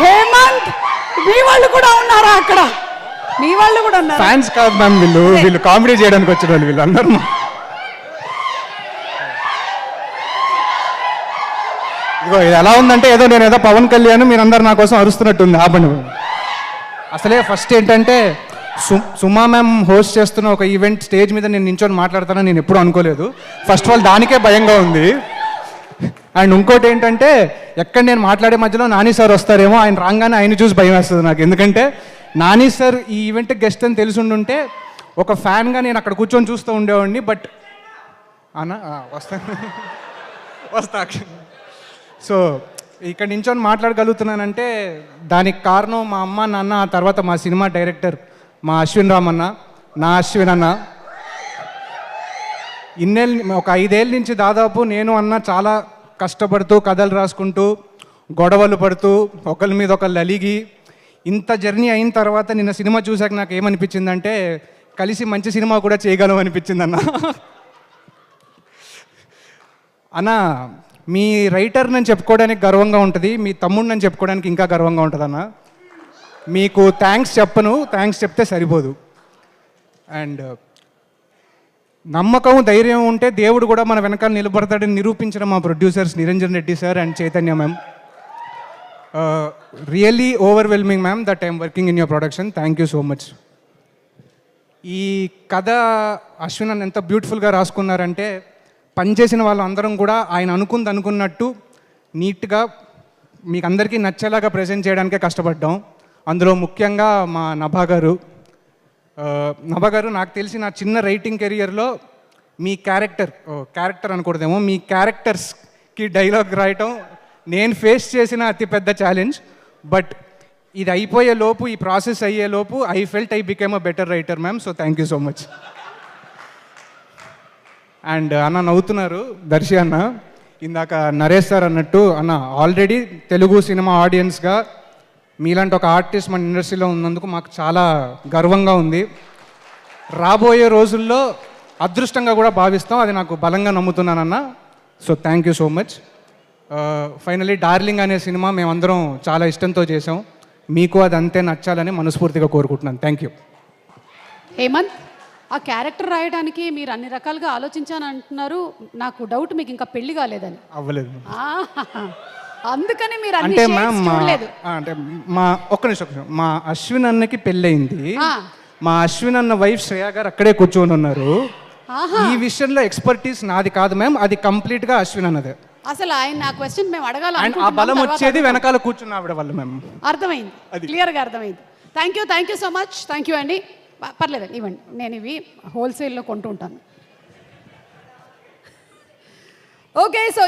హేమంత్, మీ వాళ్ళు కూడా ఉన్నారా అక్కడ? మీ వాళ్ళు కూడా ఉన్నారు. ఫ్యాన్స్ కాదు మ్యామ్, వీళ్ళు కామెడీ చేయడానికి వచ్చిన వాళ్ళు వీళ్ళు అందరూ. ఇదిగో ఇది ఎలా ఉందంటే నేను ఏదో పవన్ కళ్యాణ్ మీరందరూ నా కోసం అరుస్తున్నట్టుంది. ఆపండి. అసలే ఫస్ట్ ఏంటంటే సుమా మ్యామ్ హోస్ట్ చేస్తున్న ఒక ఈవెంట్ స్టేజ్ మీద నేను నించొని మాట్లాడతానని నేను ఎప్పుడూ అనుకోలేదు. ఫస్ట్ ఆఫ్ ఆల్ దానికే భయంగా ఉంది. అండ్ ఇంకోటి ఏంటంటే ఎక్కడ నేను మాట్లాడే మధ్యలో నాని సార్ వస్తారేమో, ఆయన రాగానే ఆయన చూసి భయం వేస్తుంది నాకు. ఎందుకంటే నాని సార్ ఈ ఈవెంట్కి గెస్ట్ అని తెలిసి ఉండుంటే ఒక ఫ్యాన్గా నేను అక్కడ కూర్చొని చూస్తూ ఉండేవాడిని. బట్ అన్న వస్తా. సో ఇక్కడ నించొని మాట్లాడగలుగుతున్నానంటే దానికి కారణం మా అమ్మ నాన్న, ఆ తర్వాత మా సినిమా డైరెక్టర్ మా అశ్విన్ రామన్న, నా అశ్విన్ అన్న. ఒక 5 ఏళ్ళ నుంచి దాదాపు నేను అన్న చాలా కష్టపడుతూ కథలు రాసుకుంటూ గొడవలు పడుతూ ఒకరి మీద ఒకళ్ళు అలిగి ఇంత జర్నీ అయిన తర్వాత నిన్న సినిమా చూసాక నాకు ఏమనిపించిందంటే కలిసి మంచి సినిమా కూడా చేయగలం అనిపించింది అన్న. అన్న, మీ రైటర్ నేను చెప్పుకోవడానికి గర్వంగా ఉంటుంది, మీ తమ్ముడు నేను చెప్పుకోవడానికి ఇంకా గర్వంగా ఉంటుంది అన్న. మీకు థ్యాంక్స్ చెప్పను, థ్యాంక్స్ చెప్తే సరిపోదు. అండ్ నమ్మకం ధైర్యం ఉంటే దేవుడు కూడా మన వెనకాల నిలబడతాడని నిరూపించిన మా producers Niranjan Reddy sir and Chaitanya ma'am. Really overwhelming ma'am that I'm working in your production. Thank you so much. ఈ కథ అశ్విన్ అన్న ఎంత బ్యూటిఫుల్గా రాసుకున్నారంటే పనిచేసిన వాళ్ళందరం కూడా ఆయన అనుకున్నట్టు నీట్గా మీకు అందరికీ నచ్చేలాగా ప్రజెంట్ చేయడానికే కష్టపడ్డాం. అందులో ముఖ్యంగా మా నభా గారు నాకు తెలిసి నా చిన్న రైటింగ్ కెరియర్లో మీ క్యారెక్టర్ అనకూడదేమో, మీ క్యారెక్టర్స్కి డైలాగ్ రాయటం నేను ఫేస్ చేసిన అతిపెద్ద ఛాలెంజ్. బట్ ఇది అయిపోయే లోపు, ఈ ప్రాసెస్ అయ్యే లోపు I felt I became a better writer ma'am. So thank you so much. And అన్న నవ్వుతున్నారు దర్శి అన్న, ఇందాక నరేష్ సార్ అన్నట్టు అన్న ఆల్రెడీ తెలుగు సినిమా ఆడియన్స్గా మీలాంటి ఒక ఆర్టిస్ట్ మన ఇండస్ట్రీలో ఉన్నందుకు మాకు చాలా గర్వంగా ఉంది. రాబోయే రోజుల్లో అదృష్టంగా కూడా భావిస్తాం, అది నాకు బలంగా నమ్ముతున్నానన్న. So thank you so much. Finally darling అనే సినిమా మేమందరం చాలా ఇష్టంతో చేసాం, మీకు అది అంతే నచ్చాలని మనస్ఫూర్తిగా కోరుకుంటున్నాను. Thank you. హేమంత్, ఆ క్యారెక్టర్ రాయడానికి మీరు అన్ని రకాలుగా ఆలోచించాను అంటున్నారు. నాకు డౌట్ మీకు ఇంకా పెళ్లి కాలేదని. అవ్వలేదు. అందుకని మీరు అంటే మ్యామ్ అంటే ఒక్క నిమిషం, మా అశ్విన్ అన్నకి పెళ్ళయింది. మా అశ్విన్ అన్న వైఫ్ శ్రేయ గారు అక్కడే కూర్చొని ఉన్నారు. ఈ విషయంలో ఎక్స్పర్టీస్ నాది కాదు మ్యామ్, అది కంప్లీట్గా అశ్విన్ అన్నదే. అసలు ఆయన నా క్వశ్చన్ మేము అడగాలి. ఆ బలం వచ్చేది వెనకాల కూర్చున్న ఆవిడ వల్ల మ్యామ్. అర్థమైంది, క్లియర్గా అర్థమైంది. Thank you so much. Thank you అండి. పర్లేదండి, ఇవ్వండి, నేను ఇవి హోల్సేల్లో కొంటూ ఉంటాను. ఓకే. సో